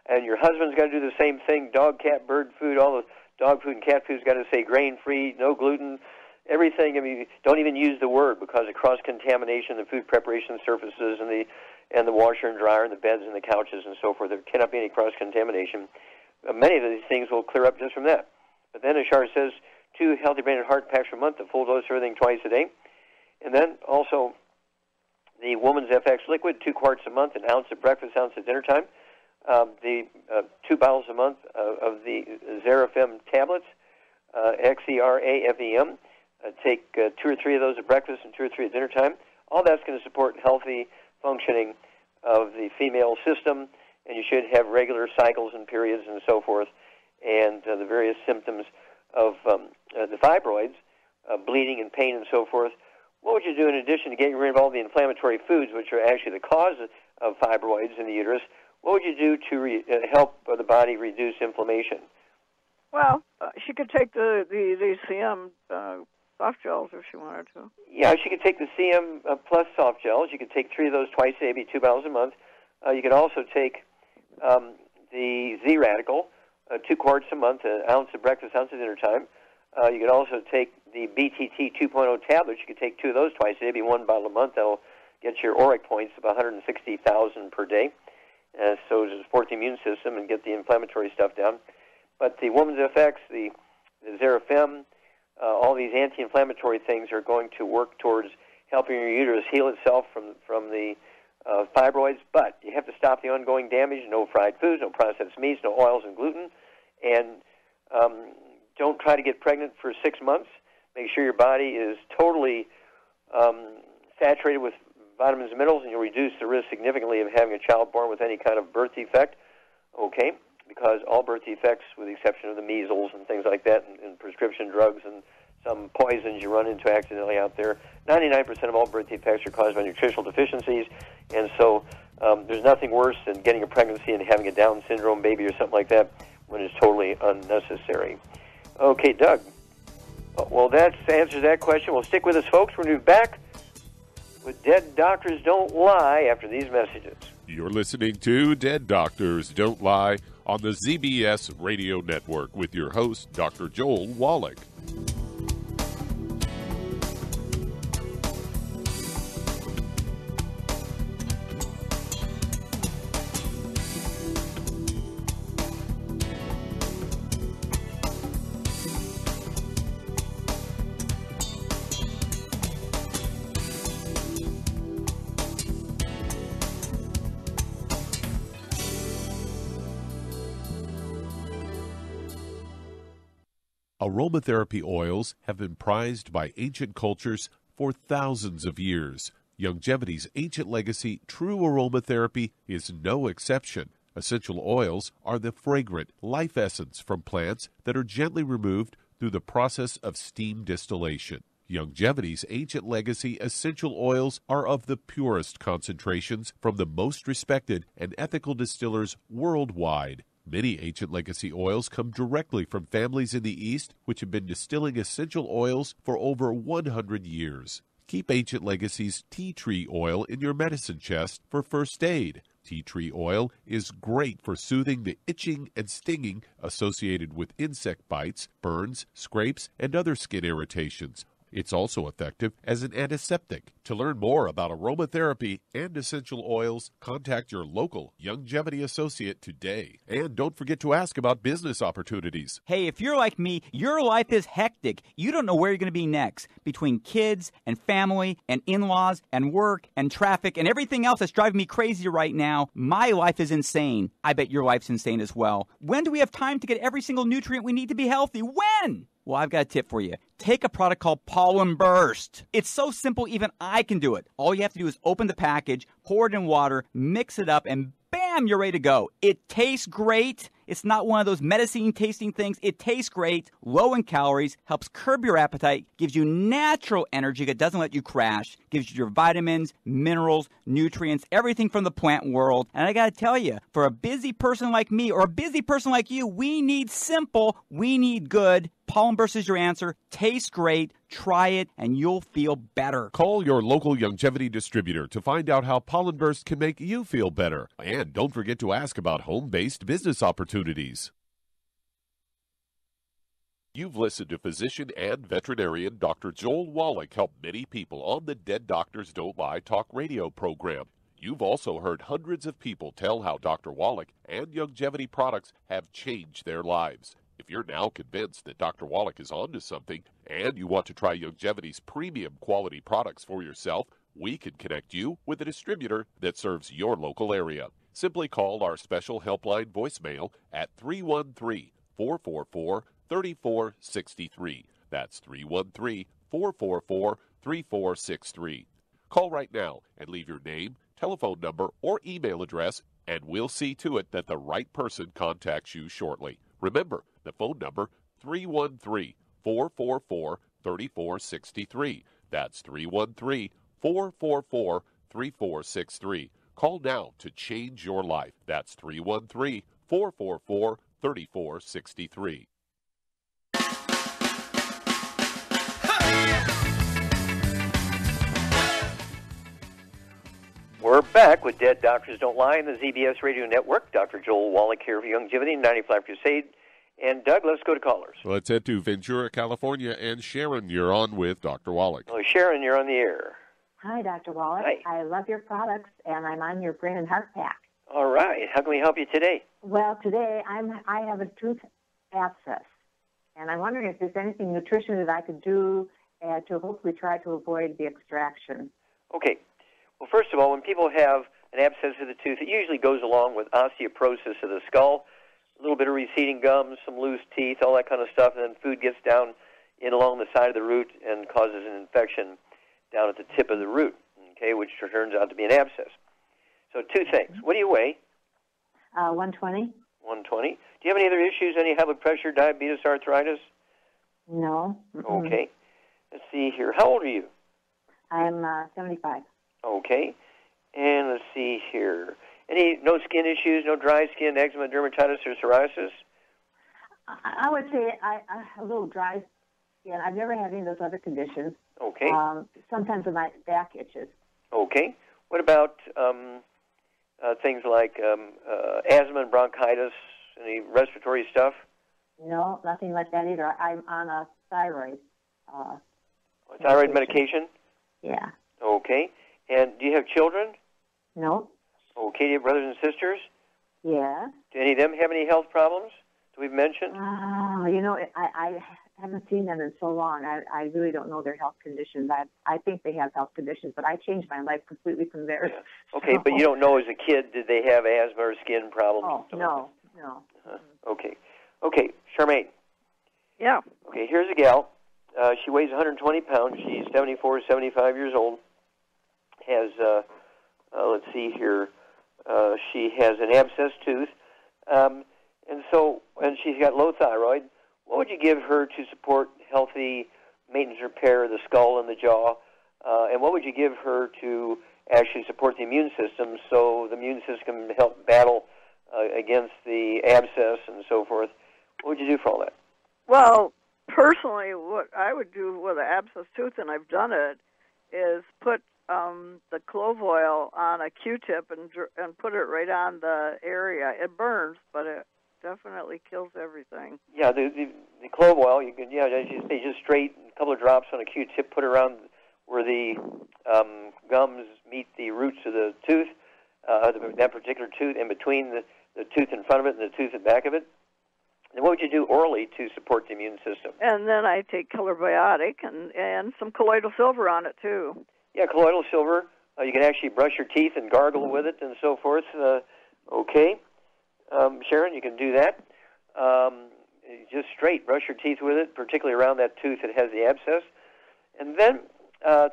And your husband's got to do the same thing. Dog, cat, bird food, all the dog food and cat food's got to say grain-free, no gluten, everything. I mean, don't even use the word because of cross-contamination, the food preparation surfaces, and the washer and dryer, and the beds and the couches and so forth. There cannot be any cross-contamination. Many of these things will clear up just from that. But then, as Char says, 2 healthy brain and heart packs per month, a full dose of everything twice a day. And then also the Woman's FX liquid, 2 quarts a month, an ounce at breakfast, ounce at dinner time. The 2 bottles a month of the Xerofem tablets, Xerafem. Take 2 or 3 of those at breakfast and 2 or 3 at dinner time. All that's going to support healthy functioning of the female system, and you should have regular cycles and periods and so forth, and the various symptoms of the fibroids, bleeding and pain and so forth. What would you do in addition to getting rid of all the inflammatory foods, which are actually the cause of fibroids in the uterus? What would you do to help the body reduce inflammation? Well, she could take the CM soft gels if she wanted to. Yeah, she could take the CM plus soft gels. You could take 3 of those twice a day, maybe 2 bottles a month. You could also take the Z-Radical, 2 quarts a month, an ounce at breakfast, ounce at dinner time. You could also take the BTT 2.0 tablets. You could take 2 of those twice a day, maybe 1 bottle a month. That'll get your auric points of 160,000 per day. So to support the immune system and get the inflammatory stuff down. But the Woman's FX, the Xerofem, all these anti-inflammatory things are going to work towards helping your uterus heal itself from the fibroids. But you have to stop the ongoing damage. No fried foods, no processed meats, no oils and gluten. And don't try to get pregnant for 6 months. Make sure your body is totally saturated with vitamins and minerals, and you'll reduce the risk significantly of having a child born with any kind of birth defect, okay? Because all birth defects, with the exception of the measles and things like that, and prescription drugs and some poisons you run into accidentally out there, 99% of all birth defects are caused by nutritional deficiencies, and so there's nothing worse than getting a pregnancy and having a Down syndrome baby or something like that when it's totally unnecessary. Okay, Doug. Well, that answers that question. Well, stick with us, folks. We're going to be back with Dead Doctors Don't Lie after these messages. You're listening to Dead Doctors Don't Lie on the ZBS Radio Network with your host, Dr. Joel Wallach. Aromatherapy oils have been prized by ancient cultures for thousands of years. Longevity's ancient legacy, true aromatherapy, is no exception. Essential oils are the fragrant life essence from plants that are gently removed through the process of steam distillation. Longevity's ancient legacy essential oils are of the purest concentrations from the most respected and ethical distillers worldwide. Many ancient legacy oils come directly from families in the East which have been distilling essential oils for over 100 years. Keep Ancient Legacy's tea tree oil in your medicine chest for first aid. Tea tree oil is great for soothing the itching and stinging associated with insect bites, burns, scrapes, and other skin irritations. It's also effective as an antiseptic. To learn more about aromatherapy and essential oils, contact your local Youngevity associate today. And don't forget to ask about business opportunities. Hey, if you're like me, your life is hectic. You don't know where you're going to be next. Between kids and family and in-laws and work and traffic and everything else that's driving me crazy right now, my life is insane. I bet your life's insane as well. When do we have time to get every single nutrient we need to be healthy? When? Well, I've got a tip for you. Take a product called Pollen Burst. It's so simple, even I can do it. All you have to do is open the package, pour it in water, mix it up, and bam, you're ready to go. It tastes great. It's not one of those medicine-tasting things. It tastes great, low in calories, helps curb your appetite, gives you natural energy that doesn't let you crash, gives you your vitamins, minerals, nutrients, everything from the plant world. And I got to tell you, for a busy person like me or a busy person like you, we need simple, we need good. Pollen Burst is your answer. Tastes great. Try it, and you'll feel better. Call your local Youngevity distributor to find out how Pollen Burst can make you feel better. And don't forget to ask about home-based business opportunities. You've listened to physician and veterinarian Dr. Joel Wallach help many people on the Dead Doctors Don't Lie talk radio program. You've also heard hundreds of people tell how Dr. Wallach and Youngevity products have changed their lives. If you're now convinced that Dr. Wallach is onto something and you want to try Youngevity's premium quality products for yourself, we can connect you with a distributor that serves your local area. Simply call our special helpline voicemail at 313-444-3463. That's 313-444-3463. Call right now and leave your name, telephone number, or email address, and we'll see to it that the right person contacts you shortly. Remember, the phone number, 313-444-3463. That's 313-444-3463. Call now to change your life. That's 313-444-3463. We're back with Dead Doctors Don't Lie on the ZBS Radio Network. Dr. Joel Wallach here for Youngevity, 95 Crusade. And Doug, let's go to callers. Let's head to Ventura, California. And Sharon, you're on with Dr. Wallach. Well, Sharon, you're on the air. Hi, Dr. Wallach. Hi. I love your products, and I'm on your brain and heart pack. All right. How can we help you today? Well, today I have a tooth abscess, and I'm wondering if there's anything nutrition that I could do to hopefully try to avoid the extraction. Okay. Well, first of all, when people have an abscess of the tooth, it usually goes along with osteoporosis of the skull, a little bit of receding gums, some loose teeth, all that kind of stuff, and then food gets down in along the side of the root and causes an infection down at the tip of the root, okay, which turns out to be an abscess. So two things. What do you weigh? 120. 120. Do you have any other issues, any high blood pressure, diabetes, arthritis? No. Mm-mm. Okay. Let's see here. How old are you? I'm 75. Okay. And let's see here. No skin issues, no dry skin, eczema, dermatitis, or psoriasis? I would say a little dry skin. I've never had any of those other conditions. Okay. Sometimes my back itches. Okay. What about things like asthma and bronchitis, any respiratory stuff? No, nothing like that either. I'm on a thyroid. Thyroid medication? Yeah. Okay. And do you have children? No. Okay. Do you have brothers and sisters? Yeah. Do any of them have any health problems that we've mentioned? I haven't seen them in so long. I really don't know their health conditions. I think they have health conditions, but I changed my life completely from theirs. Yeah. Okay, but you don't know as a kid, did they have asthma or skin problems? Oh, no. Okay. Okay, Charmaine. Yeah. Okay, here's a gal. She weighs 120 pounds. She's 74, 75 years old. Has, let's see here, she has an abscess tooth. And she's got low thyroid. What would you give her to support healthy maintenance repair of the skull and the jaw? And what would you give her to actually support the immune system so the immune system can help battle against the abscess and so forth? What would you do for all that? Well, personally, what I would do with an abscess tooth, and I've done it, is put the clove oil on a Q-tip and put it right on the area. It burns, but it definitely kills everything. Yeah, the clove oil, you can, as you say, just straight, a couple of drops on a Q-tip, put it around where the gums meet the roots of the tooth, that particular tooth, in between the tooth in front of it and the tooth in back of it. And what would you do orally to support the immune system? And then I take Color Biotic and some colloidal silver on it, too. Yeah, colloidal silver. You can actually brush your teeth and gargle with it and so forth. Okay. Sharon, you can do that. Just straight brush your teeth with it, particularly around that tooth that has the abscess. And then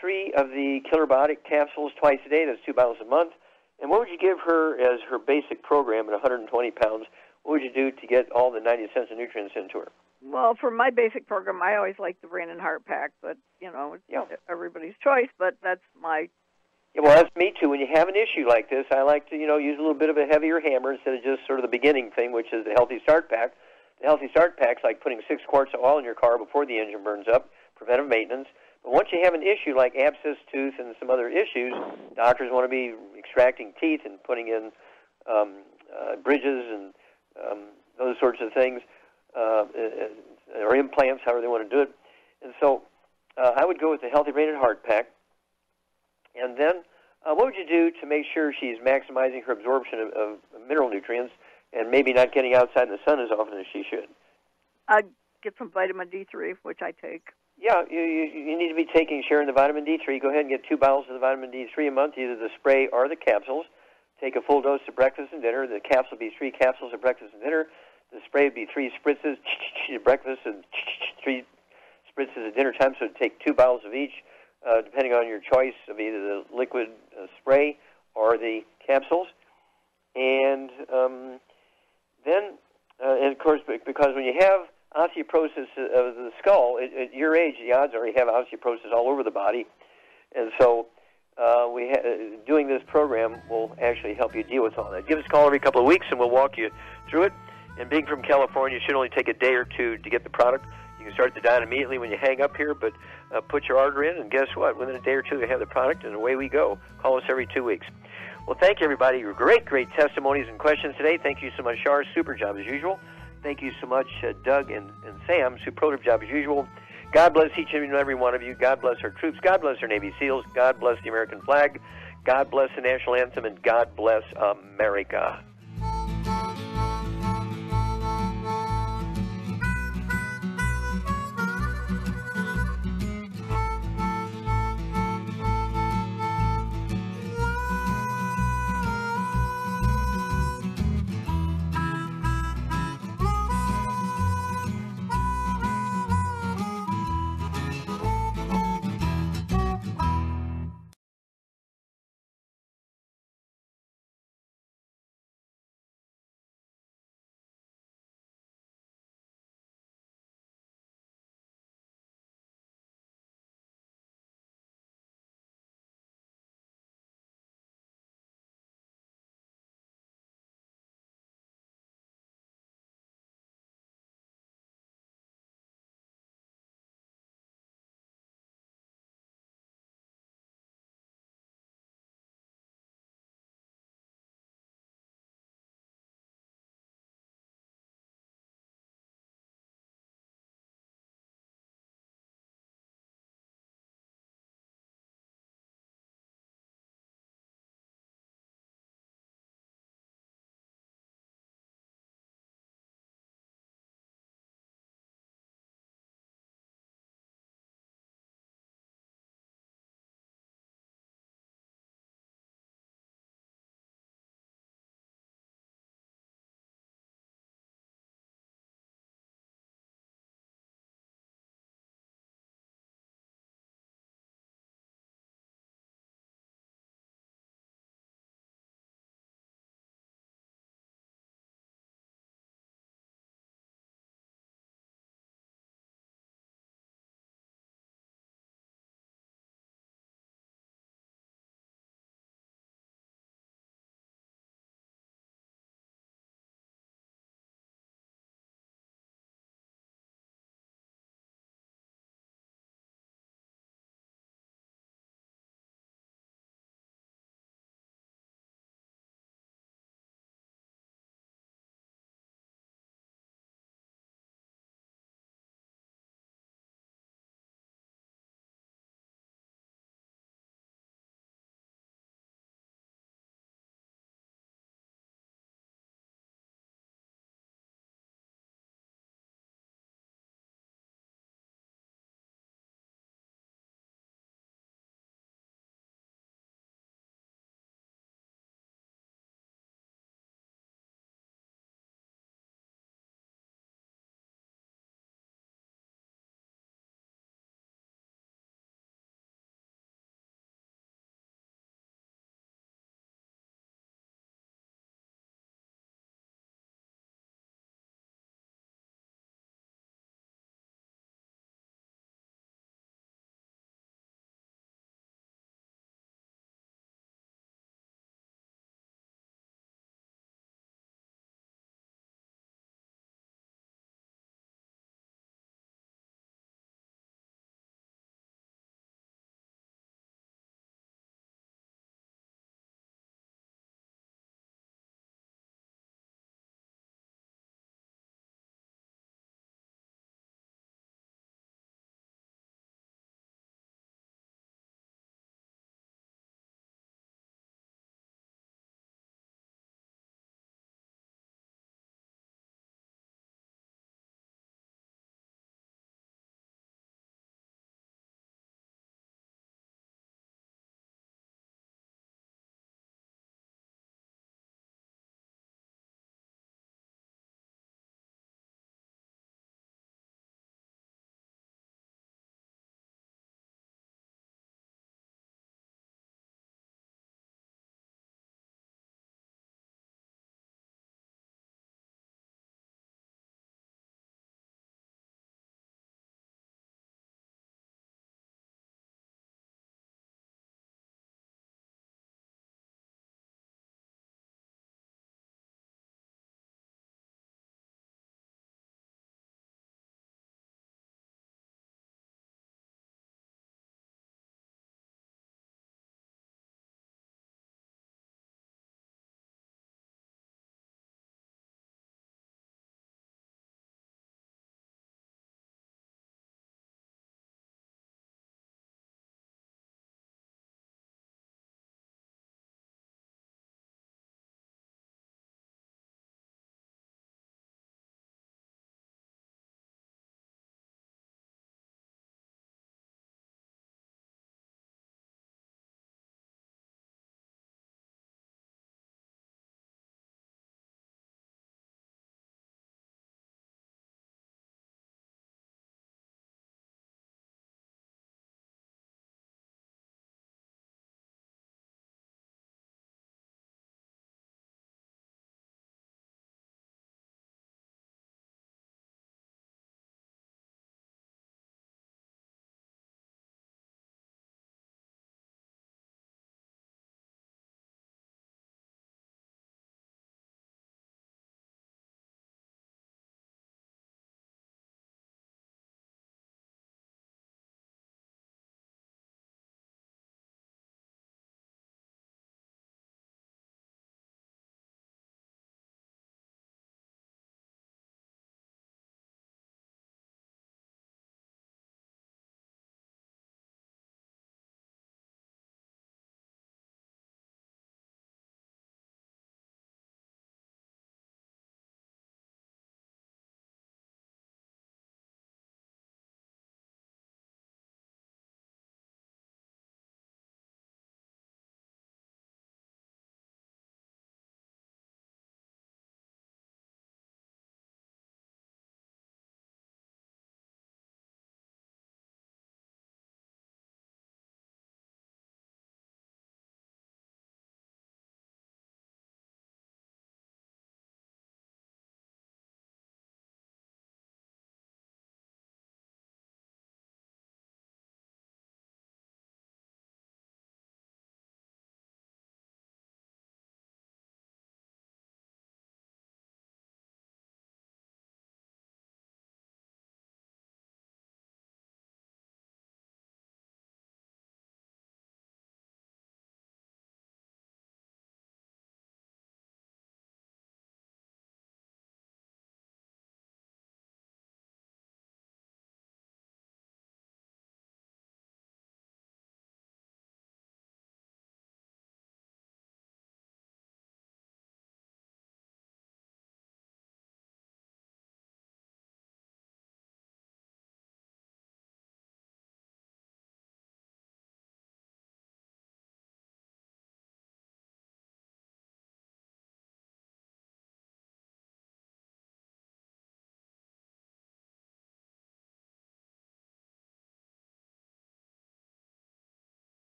3 of the Killer Biotic capsules twice a day. That's 2 bottles a month. And what would you give her as her basic program at 120 pounds? What would you do to get all the 90 cents of nutrients into her? Well, for my basic program, I always like the Brain and Heart Pack, but, it's everybody's choice, but that's my... Yeah, well, that's me too. When you have an issue like this, I like to, use a little bit of a heavier hammer instead of just sort of the beginning thing, which is the Healthy Start Pack. The Healthy Start Pack's like putting 6 quarts of oil in your car before the engine burns up, preventive maintenance. But once you have an issue like abscess tooth and some other issues, doctors want to be extracting teeth and putting in bridges and those sorts of things, or implants, however they want to do it. And so I would go with the Healthy Brain and Heart Pack. And then what would you do to make sure she's maximizing her absorption of mineral nutrients and maybe not getting outside in the sun as often as she should? I'd get some vitamin D3, which I take. Yeah, you need to be taking, Sharon, the vitamin D3. Go ahead and get 2 bottles of the vitamin D3 a month, either the spray or the capsules. Take a full dose at breakfast and dinner. The capsule would be 3 capsules at breakfast and dinner. The spray would be 3 spritzes at breakfast and 3 spritzes at dinner time, so take 2 bottles of each, depending on your choice of either the liquid spray or the capsules. And then, and of course, because when you have osteoporosis of the skull, at your age, the odds are you have osteoporosis all over the body. And so doing this program will actually help you deal with all that. Give us a call every couple of weeks, and we'll walk you through it. And being from California, it should only take a day or 2 to get the product. You can start the diet immediately when you hang up here, but put your order in, and guess what? Within a day or 2, you have the product, and away we go. Call us every 2 weeks. Well, thank you, everybody. Your great testimonies and questions today. Thank you so much, Shar. Super job as usual. Thank you so much, Doug and Sam. Superlative job as usual. God bless each and every one of you. God bless our troops. God bless our Navy SEALs. God bless the American flag. God bless the national anthem, and God bless America.